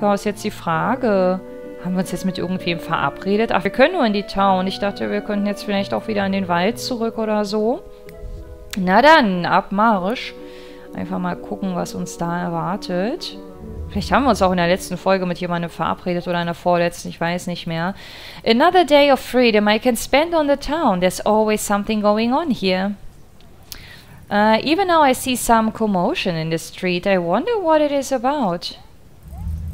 Negoya ist jetzt die Frage. Haben wir uns jetzt mit irgendwem verabredet? Ach, wir können nur in die Town. Ich dachte, wir könnten jetzt vielleicht auch wieder in den Wald zurück oder so. Na dann, ab Marsch. Einfach mal gucken, was uns da erwartet. Vielleicht haben wir uns auch in der letzten Folge mit jemandem verabredet oder in der vorletzten, ich weiß nicht mehr. Another day of freedom I can spend on the town. There's always something going on here. Even now I see some commotion in the street. I wonder what it is about.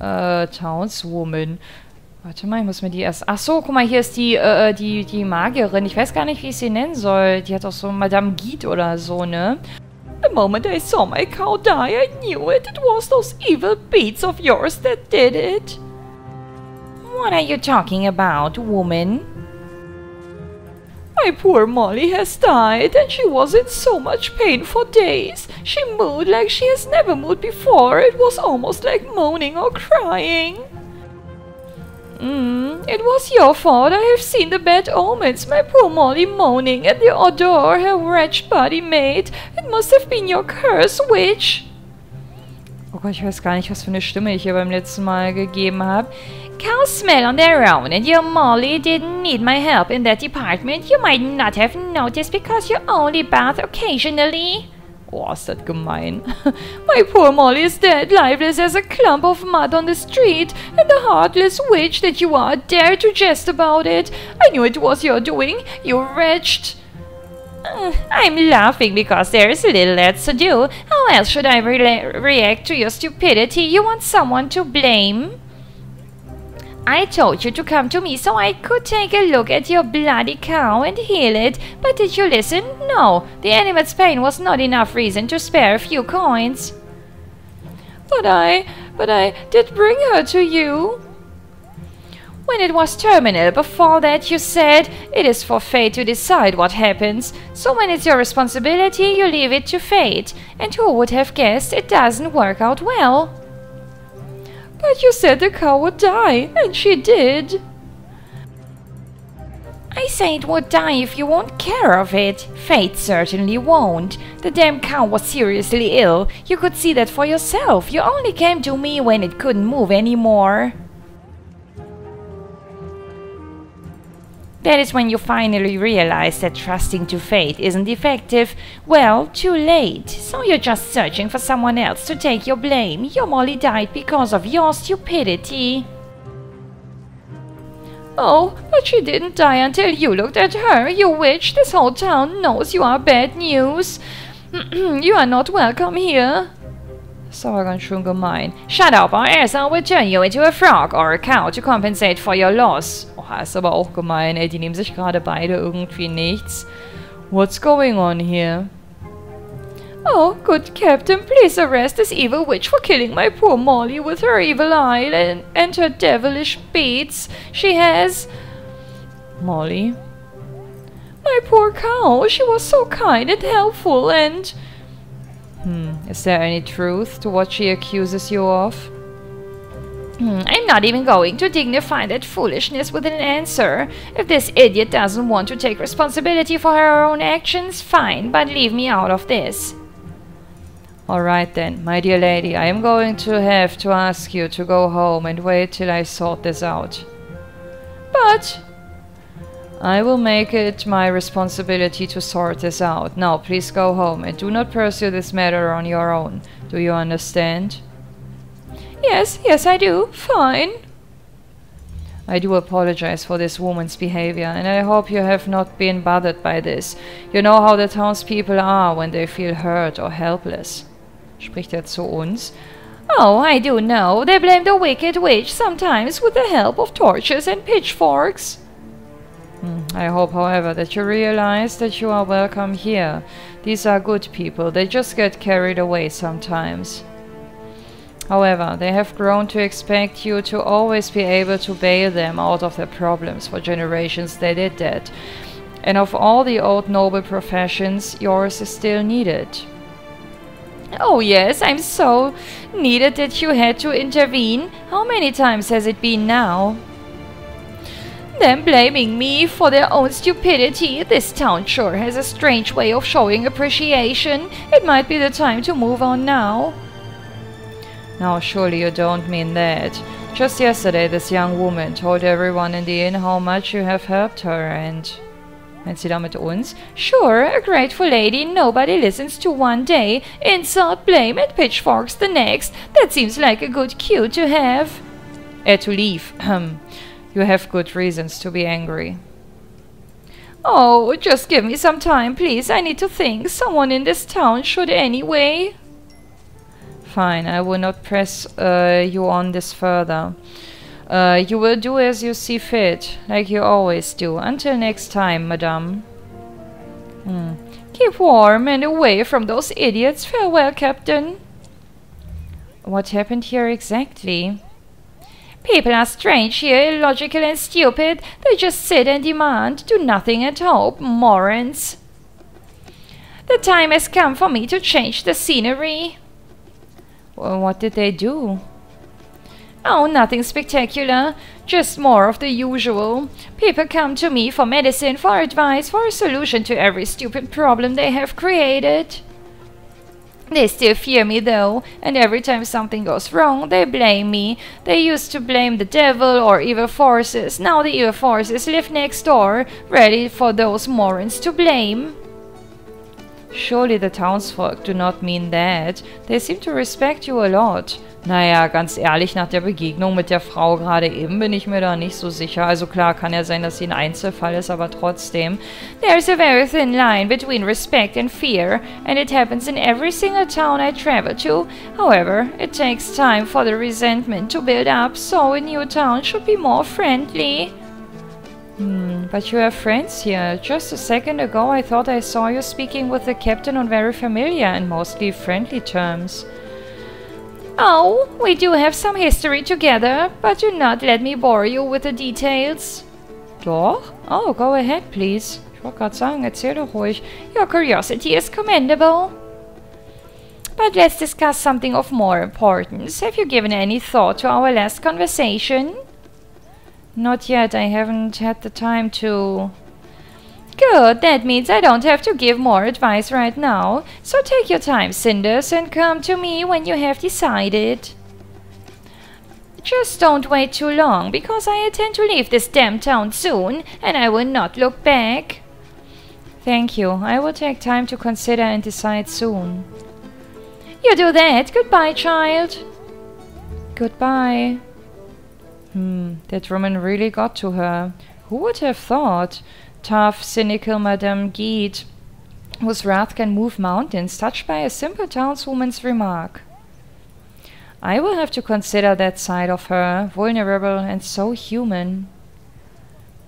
Townswoman. Warte mal, ich muss mir die erst... Ach so, guck mal, hier ist die Magierin. Ich weiß gar nicht, wie ich sie nennen soll. Die hat auch so Madame Ghede oder so, ne? The moment I saw my cow die, I knew it. It was those evil beasts of yours that did it. What are you talking about, woman? My poor Molly has died, and she was in so much pain for days. She mooed like she has never mooed before. It was almost like moaning or crying. It was your fault. I have seen the bad omens. My poor Molly moaning and the odor her wretched body made. It must have been your curse, witch. Oh Gott, ich weiß gar nicht, was für eine Stimme ich hier beim letzten Mal gegeben habe. Cows smell on their own, and your Molly didn't need my help in that department. You might not have noticed because you only bath occasionally. Oh, ist das gemein. My poor Molly is dead, lifeless as a clump of mud on the street, and the heartless witch that you are dared to jest about it. I knew it was your doing, you wretched... I'm laughing because there is little else to do. How else should I react to your stupidity? You want someone to blame? I told you to come to me so I could take a look at your bloody cow and heal it, but did you listen? No, the animal's pain was not enough reason to spare a few coins. But I did bring her to you. When it was terminal, before that you said, it is for fate to decide what happens. So when it's your responsibility, you leave it to fate. And who would have guessed it doesn't work out well? But you said the cow would die, and she did. I say it would die if you won't care of it. Fate certainly won't. The damn cow was seriously ill. You could see that for yourself. You only came to me when it couldn't move anymore. That is when you finally realize that trusting to fate isn't effective. Well, too late. So you're just searching for someone else to take your blame. Your Molly died because of your stupidity. Oh, but she didn't die until you looked at her, you witch. This whole town knows you are bad news. You are not welcome here. Das ist aber ganz schön gemein. Shut up, or else I will turn you into a frog or a cow to compensate for your loss. Oh, ist aber auch gemein, ey. Die nehmen sich gerade beide irgendwie nichts. What's going on here? Oh, good captain, please arrest this evil witch for killing my poor Molly with her evil eye and her devilish beats. She has... Molly? My poor cow, she was so kind and helpful and... Is there any truth to what she accuses you of? I'm not even going to dignify that foolishness with an answer. If this idiot doesn't want to take responsibility for her own actions, fine, but leave me out of this. Alright then, my dear lady, I am going to have to ask you to go home and wait till I sort this out. But... I will make it my responsibility to sort this out. Now, please go home and do not pursue this matter on your own. Do you understand? Yes, I do. Fine. I do apologize for this woman's behavior, and I hope you have not been bothered by this. You know how the townspeople are when they feel hurt or helpless. Spricht er zu uns? Oh, I do know. They blame the wicked witch, sometimes with the help of torches and pitchforks. I hope, however, that you realize that you are welcome here. These are good people. They just get carried away sometimes. However, they have grown to expect you to always be able to bail them out of their problems. For generations they did that. And of all the old noble professions, yours is still needed. Oh yes, I'm so needed that you had to intervene. How many times has it been now? Them blaming me for their own stupidity. This town sure has a strange way of showing appreciation. It might be the time to move on now. Now, surely you don't mean that. Just yesterday, this young woman told everyone in the inn how much you have helped her and... Meint sie damit uns? Sure, a grateful lady nobody listens to one day, insult, blame, and pitchforks the next. That seems like a good cue to have. To leave. You have good reasons to be angry. Oh, just give me some time, please. I need to think. Someone in this town should anyway. Fine, I will not press you on this further. You will do as you see fit, like you always do. Until next time, madame. Keep warm and away from those idiots. Farewell, Captain. What happened here exactly? People are strange here, illogical and stupid. They just sit and demand, do nothing and hope. Morons. The time has come for me to change the scenery. Well, what did they do? Oh, nothing spectacular. Just more of the usual. People come to me for medicine, for advice, for a solution to every stupid problem they have created. They still fear me though, and every time something goes wrong, they blame me. They used to blame the devil or evil forces. Now the evil forces live next door, ready for those morons to blame. Surely the townsfolk do not mean that. They seem to respect you a lot. Naja, ganz ehrlich, nach der Begegnung mit der Frau gerade eben bin ich mir da nicht so sicher. Also klar, kann ja sein, dass sie ein Einzelfall ist, aber trotzdem. There's a very thin line between respect and fear, and it happens in every single town I travel to. However, it takes time for the resentment to build up, so a new town should be more friendly. But you have friends here. Just a second ago I thought I saw you speaking with the captain on very familiar and mostly friendly terms. Oh, we do have some history together, but do not let me bore you with the details. Doch? Oh, go ahead, please. Ich wollte gerade sagen, erzähl doch ruhig. Your curiosity is commendable. But let's discuss something of more importance. Have you given any thought to our last conversation? Not yet. I haven't had the time to... Good, that means I don't have to give more advice right now. So take your time, Cinders, and come to me when you have decided. Just don't wait too long, because I intend to leave this damn town soon, and I will not look back. Thank you. I will take time to consider and decide soon. You do that. Goodbye, child. Goodbye. That woman really got to her. Who would have thought? Tough, cynical Madame Ghede, whose wrath can move mountains, touched by a simple townswoman's remark. I will have to consider that side of her, vulnerable and so human.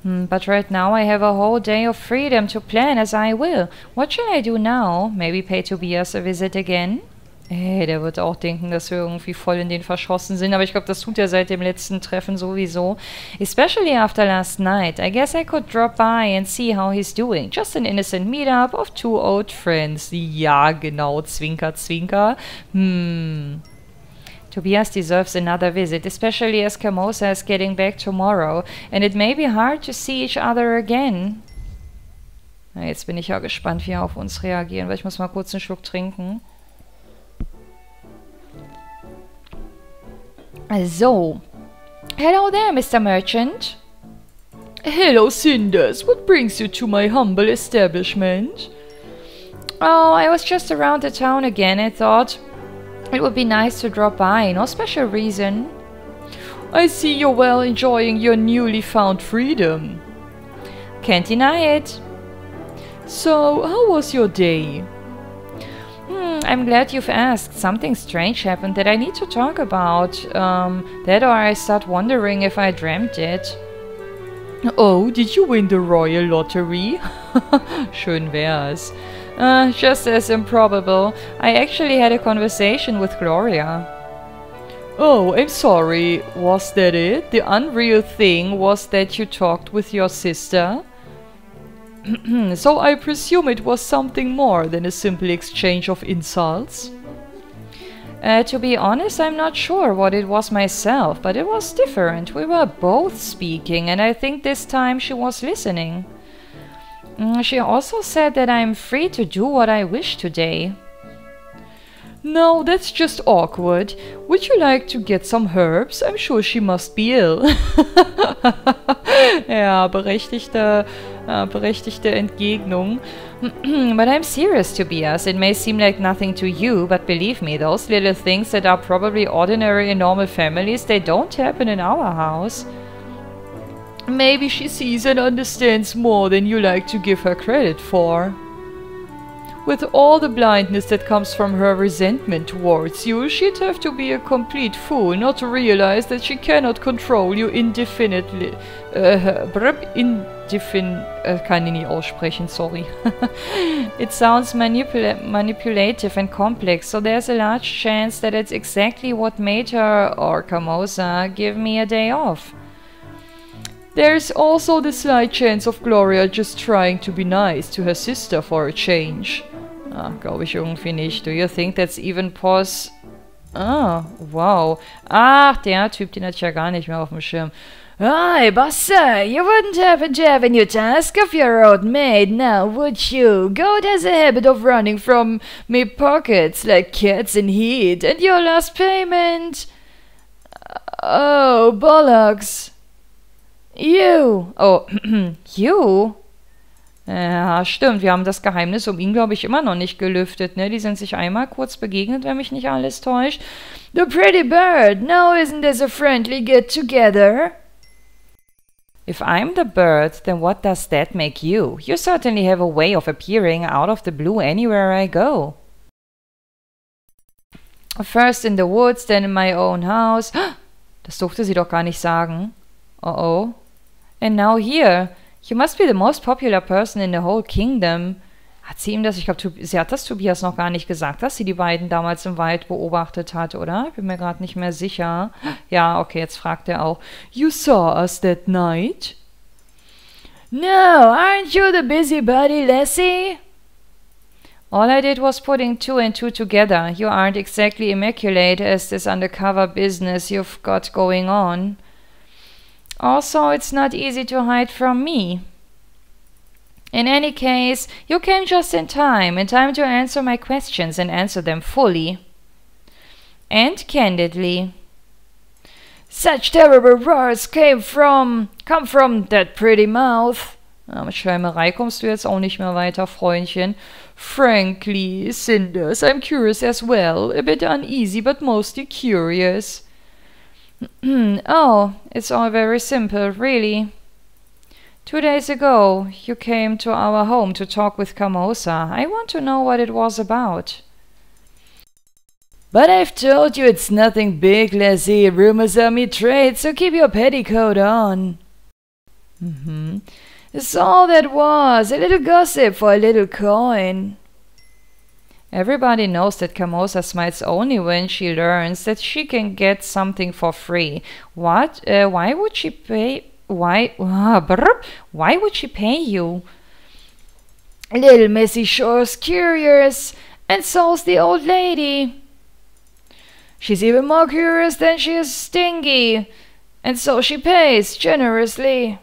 But right now I have a whole day of freedom to plan as I will. What shall I do now? Maybe pay Tobias a visit again? Der wird auch denken, dass wir irgendwie voll in den verschossen sind. Aber ich glaube, das tut er seit dem letzten Treffen sowieso. Especially after last night. I guess I could drop by and see how he's doing. Just an innocent meetup of two old friends. Ja, genau. Zwinker, zwinker. Tobias deserves another visit, especially as Camosa is getting back tomorrow. And it may be hard to see each other again. Na, jetzt bin ich ja gespannt, wie er auf uns reagieren, weil ich muss mal kurz einen Schluck trinken. So. Hello there, Mr. Merchant. Hello, Cinders. What brings you to my humble establishment? Oh, I was just around the town again and thought it would be nice to drop by. No special reason. I see you're well enjoying your newly found freedom. Can't deny it. So, how was your day? I'm glad you've asked. Something strange happened that I need to talk about. That or I start wondering if I dreamt it. Oh, did you win the royal lottery? Schön wär's. Just as improbable. I actually had a conversation with Gloria. Oh, I'm sorry. Was that it? The unreal thing was that you talked with your sister? So I presume it was something more than a simple exchange of insults? To be honest, I'm not sure what it was myself, but it was different. We were both speaking, and I think this time she was listening. She also said that I'm free to do what I wish today. No, that's just awkward. Would you like to get some herbs? I'm sure she must be ill. Ja, berechtigte Entgegnung. But I'm serious, Tobias. It may seem like nothing to you, but believe me, those little things that are probably ordinary in normal families, they don't happen in our house. Maybe she sees and understands more than you like to give her credit for. With all the blindness that comes from her resentment towards you, she'd have to be a complete fool not to realize that she cannot control you indefinitely. Kann ich nicht aussprechen, sorry. It sounds manipulative and complex, so there's a large chance that it's exactly what made her, or Camosa, give me a day off. There's also the slight chance of Gloria just trying to be nice to her sister for a change. Ah, glaube ich irgendwie nicht. Do you think that's even Ah, wow. Ach, der Typ, den hatte ich ja gar nicht mehr auf dem Schirm. Hi, Buster, you wouldn't happen to have a new task of your own made now, would you? Goat has a habit of running from me pockets like cats in heat, and your last payment... Oh, bollocks. You. Oh, you? Ja, stimmt. Wir haben das Geheimnis um ihn, glaube ich, immer noch nicht gelüftet, ne? Die sind sich einmal kurz begegnet, wenn mich nicht alles täuscht. The pretty bird. Now isn't this a friendly get-together? If I'm the bird, then what does that make you? You certainly have a way of appearing out of the blue anywhere I go. First in the woods, then in my own house. Das durfte sie doch gar nicht sagen. Oh. And now here. You must be the most popular person in the whole kingdom. Hat sie ihm das? Ich glaube, sie hat das Tobias noch gar nicht gesagt, dass sie die beiden damals im Wald beobachtet hat, oder? Ich bin mir gerade nicht mehr sicher. Ja, okay, jetzt fragt er auch. You saw us that night? No, aren't you the busybody lassie? All I did was putting two and two together. You aren't exactly immaculate as this undercover business you've got going on. Also, it's not easy to hide from me. In any case, you came just in time to answer my questions and answer them fully. And candidly. Such terrible words come from that pretty mouth. Mit Schwärmerei kommst du jetzt auch nicht mehr weiter, Freundchen. Frankly, Cinders, I'm curious as well. A bit uneasy, but mostly curious. Oh, it's all very simple, really. 2 days ago, you came to our home to talk with Camosa. I want to know what it was about. But I've told you it's nothing big, lassie. Rumors are me trade, so keep your petticoat on. It's all that was. A little gossip for a little coin. Everybody knows that Camosa smiles only when she learns that she can get something for free. What? Why would she pay? Why would she pay you? Little Missy Shore's curious, and so's the old lady. She's even more curious than she is stingy, and so she pays generously.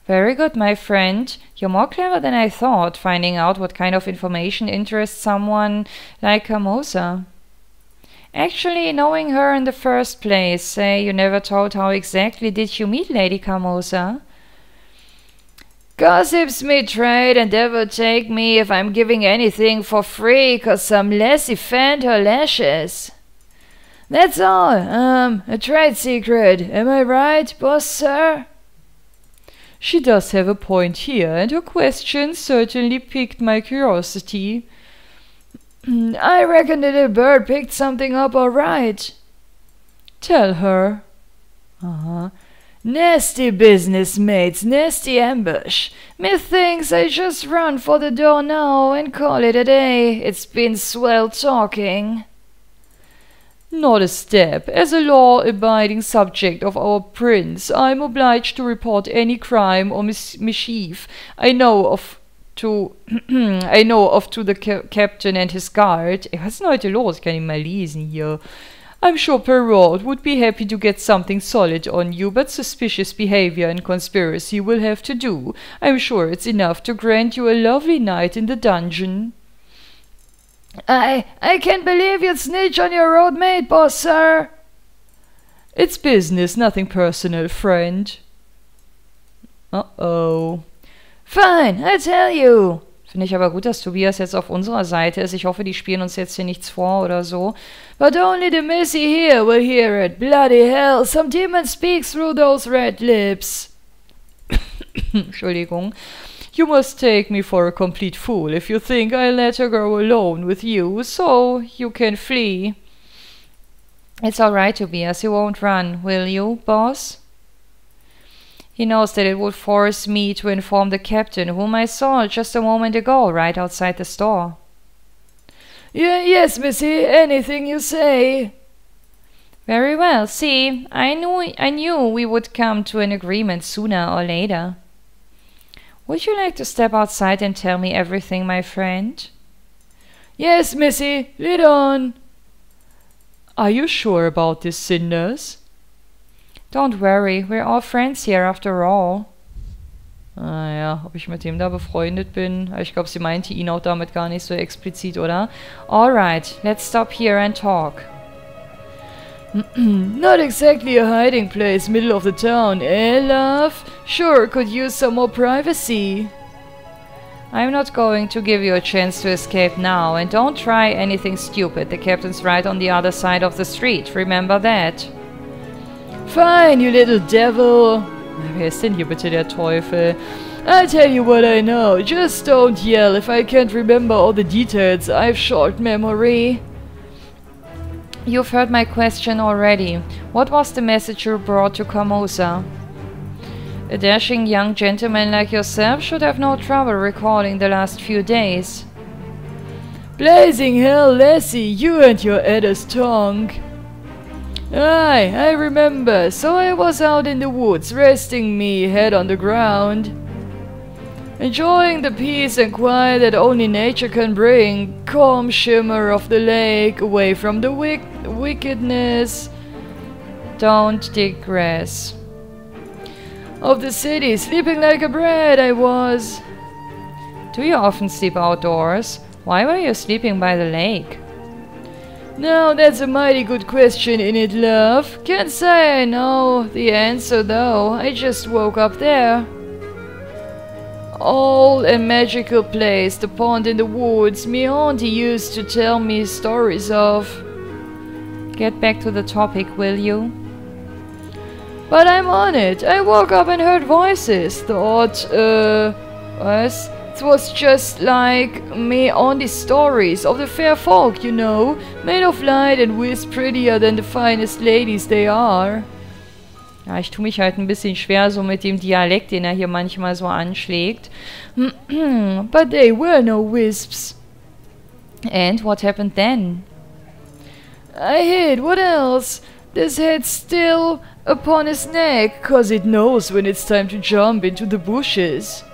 Very good, my friend. You're more clever than I thought, finding out what kind of information interests someone like Camosa. Actually, knowing her in the first place, say you never told how exactly did you meet Lady Camosa? Gossip's me trade, and devil take me if I'm giving anything for free, 'cause some lassie fanned her lashes. That's all, a trade secret, am I right, boss sir? She does have a point here, and her question certainly piqued my curiosity. I reckon the little bird picked something up all right. Tell her. Nasty business, mates, nasty ambush. Methinks I just run for the door now and call it a day. It's been swell talking. Not a step. As a law-abiding subject of our prince, I am obliged to report any crime or mischief I know of to the captain and his guard. Was ist denn heute los? Ich kann ihn mal lesen hier. I'm sure Perrault would be happy to get something solid on you, but suspicious behavior and conspiracy will have to do. I'm sure it's enough to grant you a lovely night in the dungeon. I can't believe you'd snitch on your road mate, boss, sir. It's business, nothing personal, friend. Uh-oh. Fine, I tell you. Finde ich aber gut, dass Tobias jetzt auf unserer Seite ist. Ich hoffe, die spielen uns jetzt hier nichts vor oder so. But only the missy here will hear it. Bloody hell, some demon speaks through those red lips. Entschuldigung. You must take me for a complete fool if you think I let her go alone with you, so you can flee. It's all right, Tobias. You won't run, will you, boss? He knows that it would force me to inform the captain, whom I saw just a moment ago right outside the store. Yes, missy, anything you say. Very well. See, I knew we would come to an agreement sooner or later. Would you like to step outside and tell me everything, my friend? Yes, missy, lead on. Are you sure about this, Cinders? Don't worry, we're all friends here after all. Ah ja, ob ich mit dem da befreundet bin? Ich glaube, sie meinte ihn auch damit gar nicht so explizit, oder? Alright, let's stop here and talk. Not exactly a hiding place, middle of the town, eh, love? Sure, could use some more privacy. I'm not going to give you a chance to escape now, and don't try anything stupid. The captain's right on the other side of the street, remember that. Fine, you little devil. Wer ist denn hier bitte der Teufel? I'll tell you what I know. Just don't yell if I can't remember all the details. I've short memory. You've heard my question already. What was the message you brought to Camusa? A dashing young gentleman like yourself should have no trouble recalling the last few days. Blazing hell, lassie, you and your adder's tongue. Aye, I remember. So I was out in the woods, resting me, head on the ground. Enjoying the peace and quiet that only nature can bring. Calm shimmer of the lake, away from the wickedness. Don't digress. Of the city, sleeping like a brat I was. Do you often sleep outdoors? Why were you sleeping by the lake? Now that's a mighty good question, innit, love? Can't say I know the answer though. I just woke up there. All a magical place, the pond in the woods, me auntie used to tell me stories of. Get back to the topic, will you? But I'm on it. I woke up and heard voices. Thought, it was just like me auntie's stories of the fair folk, you know, made of light and whiz prettier than the finest ladies they are. Ja, ich tue mich halt ein bisschen schwer so mit dem Dialekt, den hier manchmal so anschlägt. But they were no wisps. And what happened then? I hid, what else? This head still upon his neck, 'cause it knows when it's time to jump into the bushes.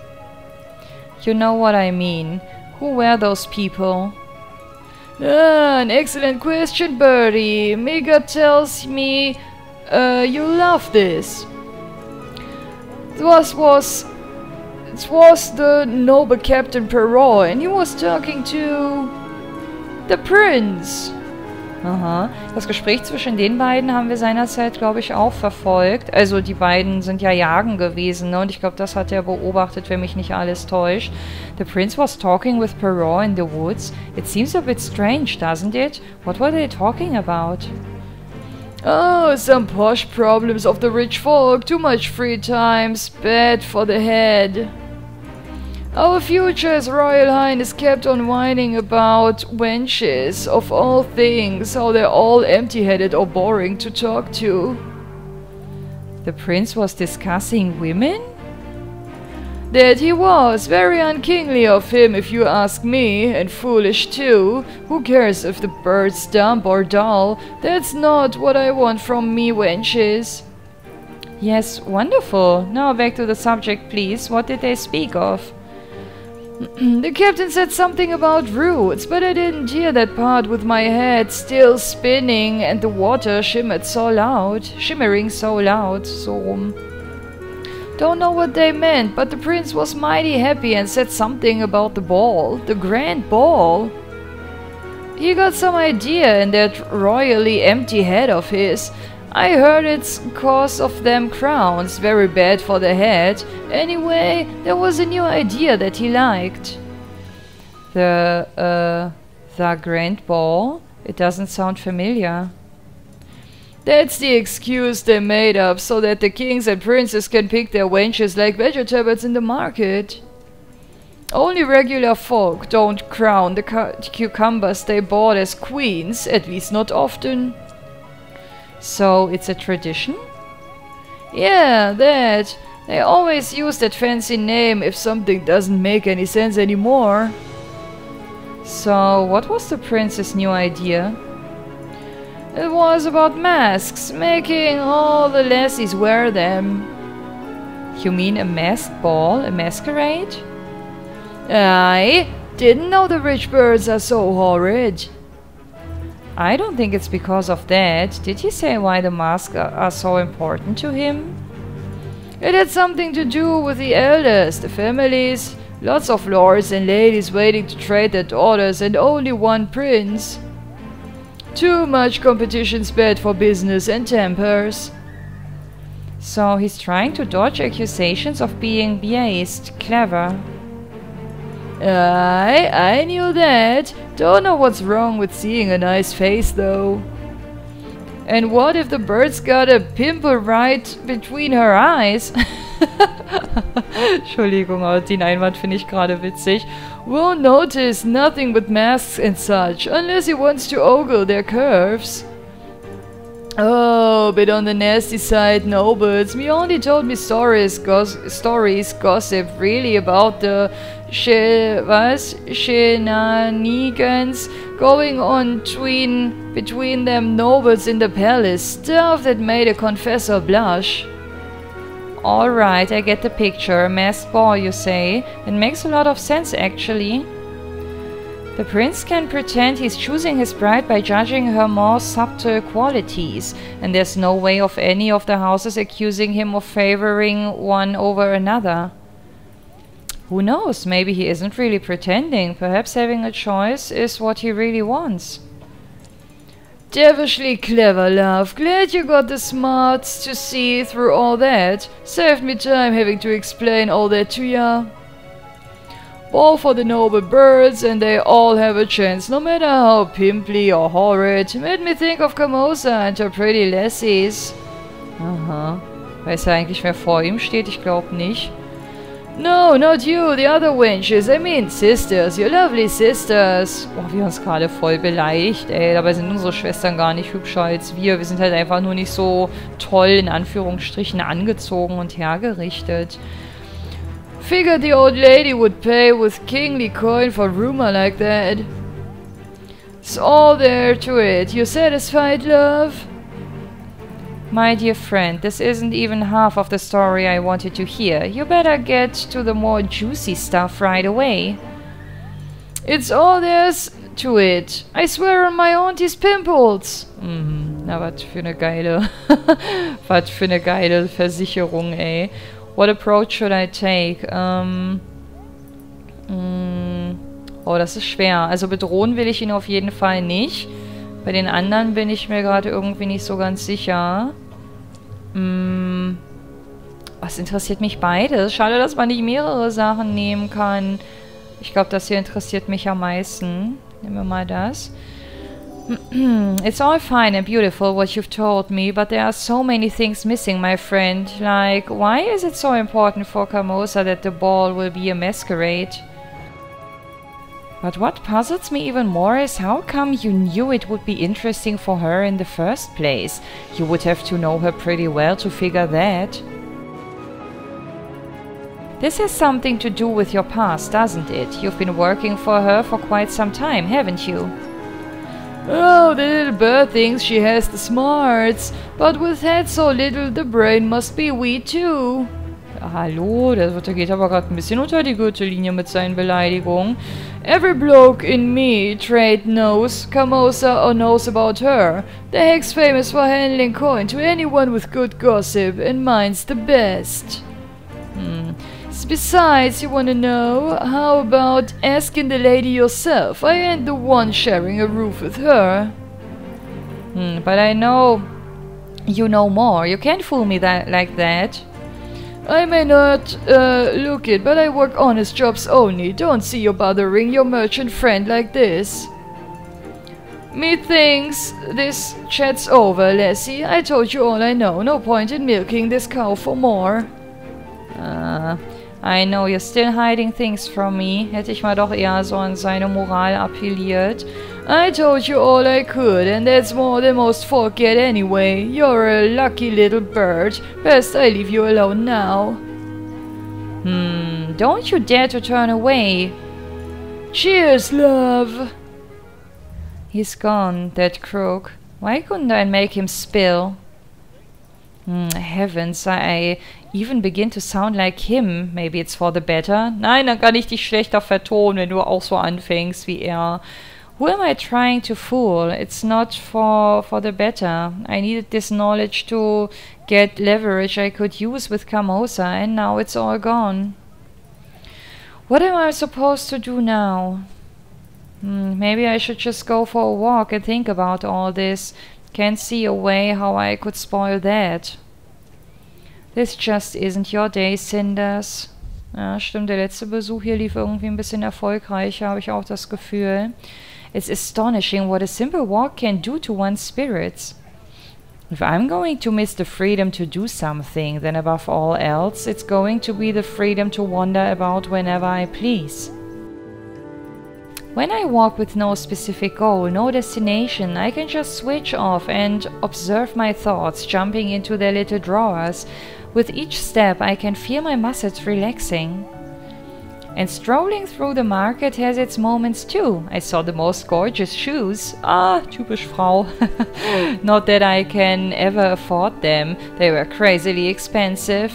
You know what I mean. Who were those people? Ah, an excellent question, Birdie. My gut tells me you love this. It was the noble Captain Perrault, and he was talking to the prince. Aha. Das Gespräch zwischen den beiden haben wir seinerzeit, glaube ich, auch verfolgt. Also die beiden sind ja jagen gewesen, ne? Und ich glaube, das hat er beobachtet, wenn mich nicht alles täuscht. The prince was talking with Perrault in the woods. It seems a bit strange, doesn't it? What were they talking about? Oh, some posh problems of the rich folk. Too much free times. Bad for the head. Our future as Royal Highness kept on whining about wenches, of all things, how they're all empty-headed or boring to talk to. The prince was discussing women? That he was. Very unkingly of him, if you ask me, and foolish too. Who cares if the bird's dumb or dull? That's not what I want from me, wenches. Yes, wonderful. Now back to the subject, please. What did they speak of? The captain said something about roots, but I didn't hear that part with my head still spinning and the water shimmering so loud, so rum. Don't know what they meant, but the prince was mighty happy and said something about the ball, the grand ball. He got some idea in that royally empty head of his. I heard it's cause of them crowns, very bad for the head. Anyway, there was a new idea that he liked. The grand ball? It doesn't sound familiar. That's the excuse they made up so that the kings and princes can pick their wenches like vegetables in the market. Only regular folk don't crown the cucumbers they bought as queens, at least not often. So it's a tradition? Yeah, that. They always use that fancy name if something doesn't make any sense anymore. So what was the prince's new idea? It was about masks, making all the lassies wear them. You mean a masked ball, a masquerade? I didn't know the rich birds are so horrid. I don't think it's because of that. Did he say why the masks are so important to him? It had something to do with the elders, the families, lots of lords and ladies waiting to trade their daughters and only one prince. Too much competition's bad for business and tempers. So he's trying to dodge accusations of being biased. Clever. I knew that. Don't know what's wrong with seeing a nice face, though. And what if the bird's got a pimple right between her eyes? Entschuldigung, aber den Einwand finde ich gerade witzig. Won't notice nothing but masks and such, unless he wants to ogle their curves. Oh, bit on the nasty side, nobles. Me only told me stories, gossip, really about the shenanigans going on between them nobles in the palace. Stuff that made a confessor blush. Alright, I get the picture. A masked ball, you say? It makes a lot of sense, actually. The prince can pretend he's choosing his bride by judging her more subtle qualities, and there's no way of any of the houses accusing him of favoring one over another. Who knows, maybe he isn't really pretending. Perhaps having a choice is what he really wants. Devilishly clever, love. Glad you got the smarts to see through all that. Saved me time having to explain all that to ya. Ball for the noble birds, and they all have a chance, no matter how pimply or horrid. Made me think of Camosa and her pretty lassies. Aha. Weiß er eigentlich, wer vor ihm steht? Ich glaube nicht. No, not you, the other wenches. I mean sisters, your lovely sisters. Oh, wir haben uns gerade voll beleidigt, ey. Dabei sind unsere Schwestern gar nicht hübscher als wir. Wir sind halt einfach nur nicht so toll, in Anführungsstrichen, angezogen und hergerichtet. Figured the old lady would pay with kingly coin for rumor like that. It's all there to it. You satisfied, love? My dear friend, this isn't even half of the story I wanted to hear. You better get to the more juicy stuff right away. It's all there's to it. I swear on my auntie's pimples. Na, was für eine geile... was für eine geile Versicherung, ey. What approach should I take? Oh, das ist schwer. Also bedrohen will ich ihn auf jeden Fall nicht. Bei den anderen bin ich mir gerade irgendwie nicht so ganz sicher. Was interessiert mich beides? Schade, dass man nicht mehrere Sachen nehmen kann. Ich glaube, das hier interessiert mich am meisten. Nehmen wir mal das. It's all fine and beautiful what you've told me, but there are so many things missing, my friend. Like, why is it so important for Camosa that the ball will be a masquerade? But what puzzles me even more is how come you knew it would be interesting for her in the first place? You would have to know her pretty well to figure that. This has something to do with your past, doesn't it? You've been working for her for quite some time, haven't you? Oh, the little bird thinks she has the smarts, but with head so little, the brain must be wee too. Hallo, der geht aber gerade ein bisschen unter die Gürtellinie mit seinen Beleidigungen. Every bloke in me trade knows Camosa or knows about her. The heck's famous for handling coin to anyone with good gossip, and mine's the best. Besides, you wanna know? How about asking the lady yourself? I ain't the one sharing a roof with her. But I know you know more. You can't fool me like that. I may not look it, but I work honest jobs only. Don't see you bothering your merchant friend like this. Methinks this chat's over, lassie. I told you all I know. No point in milking this cow for more. I know you're still hiding things from me. Hätte ich mal doch eher so an seine Moral appelliert. I told you all I could, and that's more than most folk get anyway. You're a lucky little bird. Best I leave you alone now. Don't you dare to turn away. Cheers, love. He's gone, that crook. Why couldn't I make him spill? Heavens, I even begin to sound like him. Maybe it's for the better. Nein, dann kann ich dich schlechter vertonen, wenn du auch so anfängst wie er. Who am I trying to fool? It's not for the better. I needed this knowledge to get leverage I could use with Camosa, and now it's all gone. What am I supposed to do now? Maybe I should just go for a walk and think about all this. Can't see a way how I could spoil that. This just isn't your day, Cinders. Ja, stimmt, der letzte Besuch hier lief irgendwie ein bisschen erfolgreicher, habe ich auch das Gefühl. It's astonishing what a simple walk can do to one's spirits. If I'm going to miss the freedom to do something, then above all else, it's going to be the freedom to wander about whenever I please. When I walk with no specific goal, no destination, I can just switch off and observe my thoughts jumping into their little drawers. With each step, I can feel my muscles relaxing. And strolling through the market has its moments too. I saw the most gorgeous shoes. Ah, typisch Frau. Not that I can ever afford them. They were crazily expensive.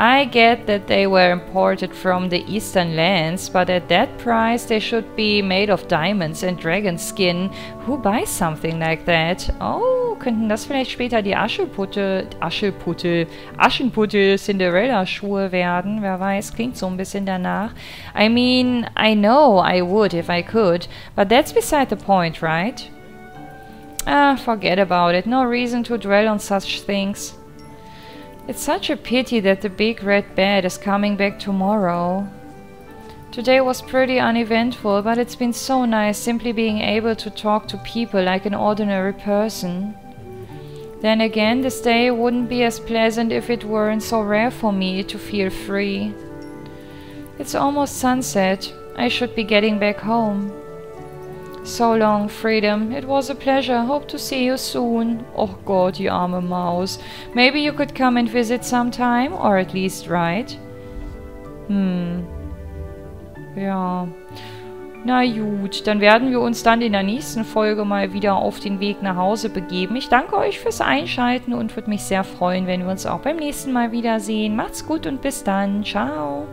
I get that they were imported from the eastern lands, but at that price they should be made of diamonds and dragon skin. Who buys something like that? Oh, könnten das vielleicht später die Aschenputtel-Cinderella-Schuhe werden? Wer weiß, klingt so ein bisschen danach. I mean, I know I would if I could, but that's beside the point, right? Ah, forget about it. No reason to dwell on such things. It's such a pity that the big red bat is coming back tomorrow. Today was pretty uneventful, but it's been so nice simply being able to talk to people like an ordinary person. Then again, this day wouldn't be as pleasant if it weren't so rare for me to feel free. It's almost sunset. I should be getting back home. So long, Freedom. It was a pleasure. Hope to see you soon. Oh Gott, die arme Maus. Maybe you could come and visit sometime, or at least write. Ja. Na gut, dann werden wir uns dann in der nächsten Folge mal wieder auf den Weg nach Hause begeben. Ich danke euch fürs Einschalten und würde mich sehr freuen, wenn wir uns auch beim nächsten Mal wiedersehen. Macht's gut und bis dann. Ciao.